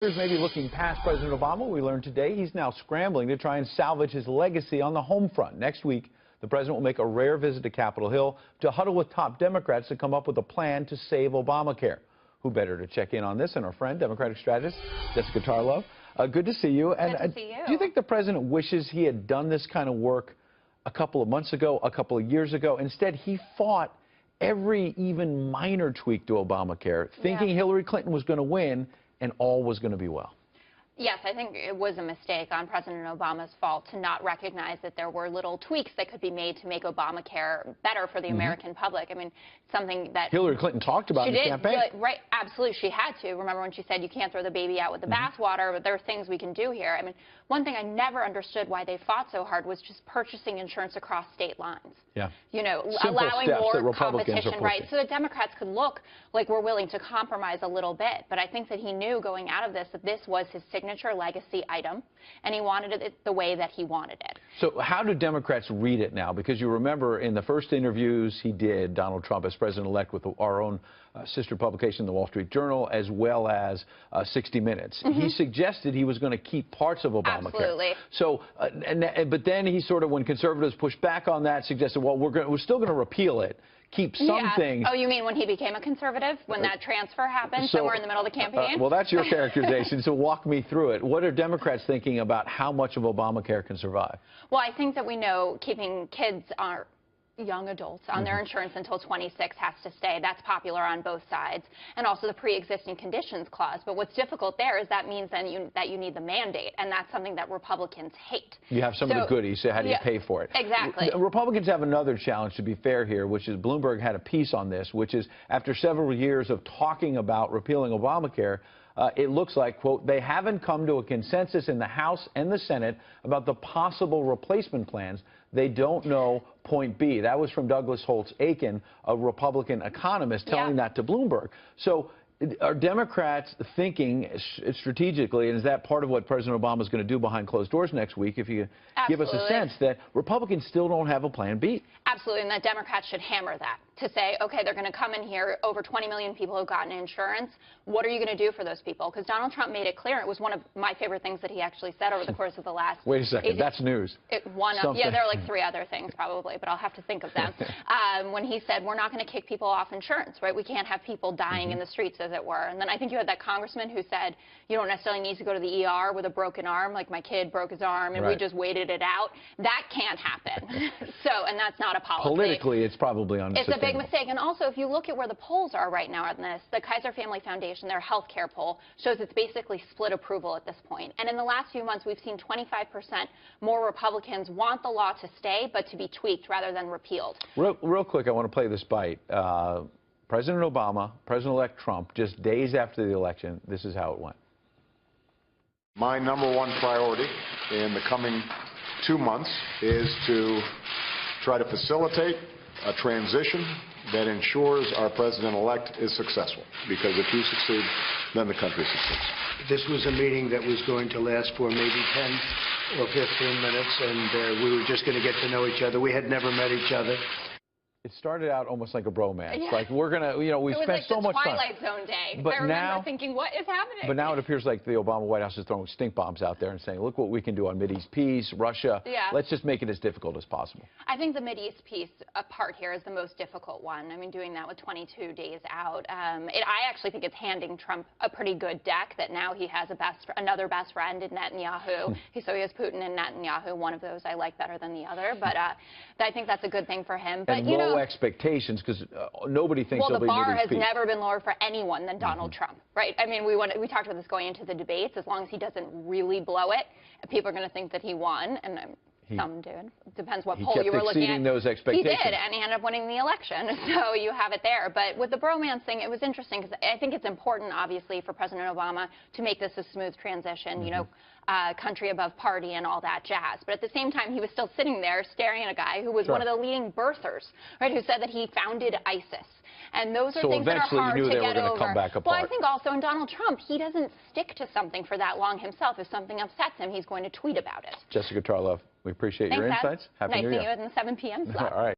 Maybe looking past President Obama, we learned today he's now scrambling to try and salvage his legacy on the home front. Next week, the president will make a rare visit to Capitol Hill to huddle with top Democrats to come up with a plan to save Obamacare. Who better to check in on this than our friend, Democratic strategist Jessica Tarlow. Good to see you. And good to see you. Do you think the president wishes he had done this kind of work a couple of months ago, a couple of years ago? Instead, he fought every even minor tweak to Obamacare, thinking Hillary Clinton was going to win and all was going to be well. Yes, I think it was a mistake on President Obama's fault to not recognize that there were little tweaks that could be made to make Obamacare better for the American public. I mean, something that Hillary Clinton talked about in the campaign. Right, absolutely. She had to. Remember when she said you can't throw the baby out with the bathwater, but there are things we can do here. I mean, one thing I never understood why they fought so hard was just purchasing insurance across state lines. Yeah. You know, Simple allowing steps more that Republicans competition, are right? So the Democrats could look like we're willing to compromise a little bit. But I think that he knew going out of this that this was his signature legacy item, and he wanted it the way that he wanted it. So how do Democrats read it now? Because you remember in the first interviews he did, Donald Trump as president-elect with our own sister publication, the Wall Street Journal, as well as 60 Minutes, he suggested he was going to keep parts of Obamacare. Absolutely. So, but then he sort of, when conservatives pushed back on that, suggested, well, we're still going to repeal it. Keep some things. Oh, you mean when he became a conservative, when that transfer happened somewhere in the middle of the campaign? Well, that's your characterization, so walk me through it. What are Democrats thinking about how much of Obamacare can survive? Well, I think that we know keeping kids young adults on their insurance until 26 has to stay. That's popular on both sides. And also the pre-existing conditions clause. But what's difficult there is that means then that you need the mandate, and that's something that Republicans hate. You have some of the goodies, so how do you pay for it? Exactly. Republicans have another challenge, to be fair here, which is Bloomberg had a piece on this, which is after several years of talking about repealing Obamacare, it looks like, quote, they haven't come to a consensus in the House and the Senate about the possible replacement plans. They don't know, point B. That was from Douglas Holtz-Aiken, a Republican economist, telling that to Bloomberg. So are Democrats thinking strategically, and is that part of what President Obama is going to do behind closed doors next week, if you give us a sense that Republicans still don't have a plan B? Absolutely, and that Democrats should hammer that to say, okay, they're going to come in here, over 20 million people have gotten insurance. What are you going to do for those people? Because Donald Trump made it clear. It was one of my favorite things that he actually said over the course of the last... Wait a second, that's news. Yeah, there are like 3 other things probably, but I'll have to think of them. When he said, we're not going to kick people off insurance, right? We can't have people dying in the streets, as it were. And then I think you had that congressman who said, you don't necessarily need to go to the ER with a broken arm, like my kid broke his arm and we just waited it out. That can't happen. And that's not a policy. Politically, it's probably unsustainable. It's a big mistake. And also, if you look at where the polls are right now on this, the Kaiser Family Foundation, their health care poll, shows it's basically split approval at this point. And in the last few months, we've seen 25% more Republicans want the law to stay, but to be tweaked rather than repealed. Real quick, I want to play this bite. President Obama, President-elect Trump, just days after the election, this is how it went. My number one priority in the coming 2 months is to try to facilitate a transition that ensures our president-elect is successful. Because if you succeed, then the country succeeds. This was a meeting that was going to last for maybe 10 or 15 minutes, and we were just going to get to know each other. We had never met each other. It started out almost like a bromance. Like, we're going to, we spent so much time. It was like the Twilight Zone day. But I remember thinking, what is happening? But now it appears like the Obama White House is throwing stink bombs out there and saying, look what we can do on Mideast peace, Russia. Let's just make it as difficult as possible. I think the Mideast peace part here is the most difficult one. I mean, doing that with 22 days out. I actually think it's handing Trump a pretty good deck, that now he has another best friend in Netanyahu. So he has Putin and Netanyahu. One of those I like better than the other. But I think that's a good thing for him. But, and low expectations, because nobody thinks the bar has peace. Never been lower for anyone than Donald Trump, right? I mean, we talked about this going into the debates. As long as he doesn't really blow it, people are going to think that he won, and some did. It depends what poll you were looking at. He kept exceeding those expectations. He did, and he ended up winning the election. So you have it there. But with the bromance thing, it was interesting because I think it's important, obviously, for President Obama to make this a smooth transition. You know, country above party and all that jazz. But at the same time, he was still sitting there staring at a guy who was one of the leading birthers, right, who said that he founded ISIS. And those are things that are hard to get over. Come back apart. Well, I think also in Donald Trump, he doesn't stick to something for that long himself. If something upsets him, he's going to tweet about it. Jessica Tarlow, we appreciate your insights. Happy New Year. Nice seeing you in the 7 p.m. slot. All right.